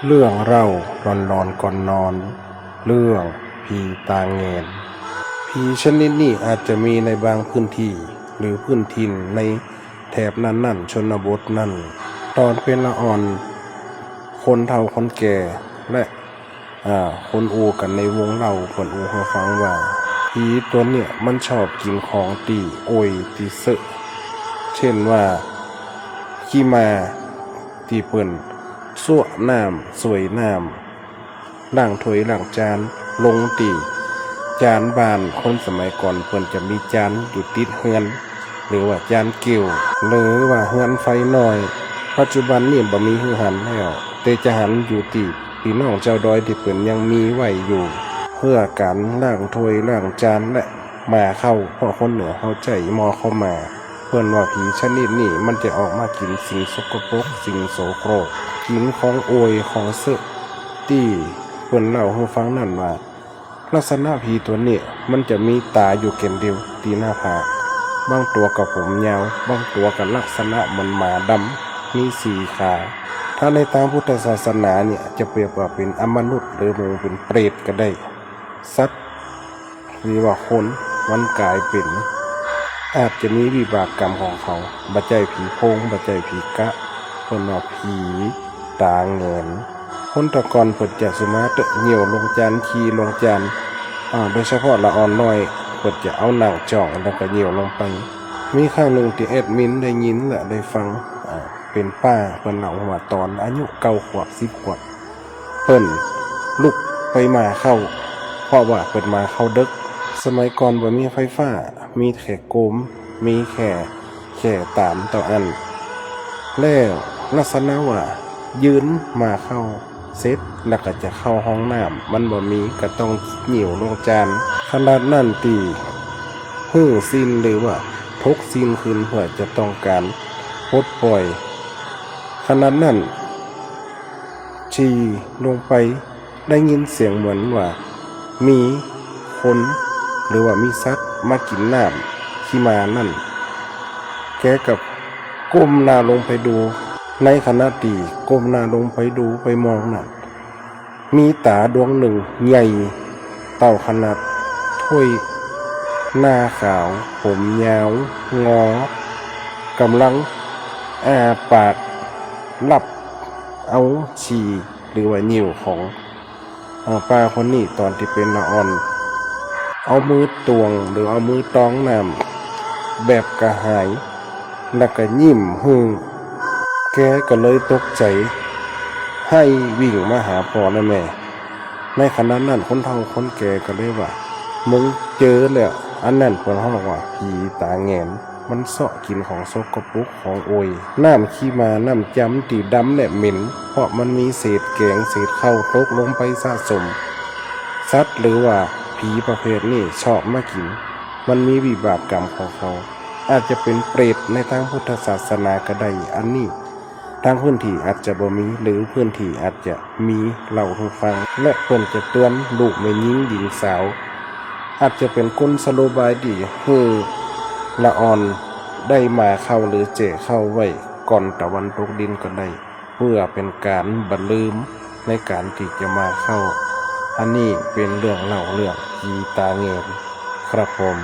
เรื่องเล่าร้อนก่อนนอนเรื่องผีตาแงนผีชนิดนี้อาจจะมีในบางพื้นที่หรือพื้นถิ่นในแถบนั้นชนบทนั่นตอนเป็นละอ่อนคนเฒ่าคนแก่และคนอูกันในวงเล่าคนอูให้ฟังว่าผีตัวเนี่ยมันชอบกินของตีโอยตีเสะเช่นว่าขี้มาตีเปิ่นสั่วน้ำสวยน้ำล้างถ้วยล้างจานลงตีจานบานคนสมัยก่อนเพิ่นจะมีจานอยู่ติดเฮือนหรือว่าจานเกี่ยวหรือว่าเฮือนไฟน้อยปัจจุบันนี่บ่มีฮือหันแล้วแต่จะหันอยู่ตีพี่น้องเจ้าดอยที่เพิ่นยังมีไว้อยู่เพื่อการล้างถ้วยล้างจานและมาเข้าเพราะคนเหนือเข้าใจมอเข้ามาเพิ่นว่าผีชนิดนี้มันจะออกมากินสิ่งสกปรกสิ่งโสโครกกินของโอยของเสอะที่เพิ่นเล่าให้ฟังนั่นว่าลักษณะผีตัวนี้มันจะมีตาอยู่เก็นเดียวตีหน้าผากบางตัวกับผมยาวบางตัวกับลักษณะเหมือนหมาดำมีสี่ขาถ้าในทางพุทธศาสนาเนี่ยจะเปรียบว่าเป็นอมนุษย์หรือมันเป็นเปรตก็ได้สัตว์หรือว่าคนมันกลายเป็นอาจจะมีวิบากกรรมของเขาบัจจัยผีโพงบัจจัยผีกะเพิ่นว่าผีตาแงนคนแตะกอนเพิ่นจะสุมาเตะเหี่ยวลงจานขี้ลงจานโดยเฉพาะละอ่อนน้อยเพิ่นจะเอาหนังจ่องแล้วก็เหี่ยวลงไปมีครั้งหนึ่งที่แอดมินได้ยินและได้ฟังเป็นป้าเพิ่นเล่าว่าตอนอายุ9 ขวบ10 ขวบเพิ่นลุกไปมาเข้าเพราะว่าเพิ่นมาเข้าดึกสมัยก่อนบ่มีไฟฟ้ามีแค่โกมมีแค่ตามต่ออันแล้วลักษณะว่ายืนมาเข้าเสร็จแล้วก็จะเข้าห้องน้ำมันบ่มีก็ต้องเหนียวลงจานขนาดนั้นตีหู้ซินหรือว่าทกซินขึ้นเพื่อจะต้องการปลดปล่อยขนาดนั้นชีลงไปได้ยินเสียงเหมือนว่ามีคนหรือว่ามีสัตว์มากินน้ำขี้มานั่นแกกับก้มหน้าลงไปดูในขณะที่ก้มหน้าลงไปดูไปมองนั่นมีตาดวงหนึ่งใหญ่เต่าขนาดถ้วยหน้าขาวผมยาวงอกำลังปากลับเอาฉี่หรือว่านิ่วของป้าคนนี้ตอนที่เป็นละอ่อนเอามือตวงหรือเอามือตองน้ำแบบกระหายแล้วก็ยิ้มแกก็เลยตกใจให้วิ่งมาหาพ่อและแม่ในขณะนั้นคนเฒ่าคนแก่ก็เลยว่ามึงเจอแล้วอันนั้นเพิ่นเฮาว่าผีตาแงนมันเสาะกินของสกปรกของโอยน้ำขี้มาน้ำจำที่ดำและเหม็นเพราะมันมีเศษแกงเศษข้าวตกลงไปสะสมสัตว์หรือว่าผีประเภทนี้ชอบมากินมันมีวิบากกรรมของเขาอาจจะเป็นเปรตในทางพุทธศาสนาก็ได้อันนี้ทางพื้นที่อาจจะบ่มีหรือพื้นที่อาจจะมีเล่าให้ฟังและเพิ่นจะเตือนลูกแม่หญิงหญิงสาวอาจจะเป็นกุศโลบายดีให้ละอ่อนได้มาเข้าหรือเจเข้าไว้ก่อนตะวันตกดินก็ได้เพื่อเป็นการบันลืมในการที่จะมาเข้าอันนี้เป็นเรื่องเล่าเรื่องผีตาแงนครับผม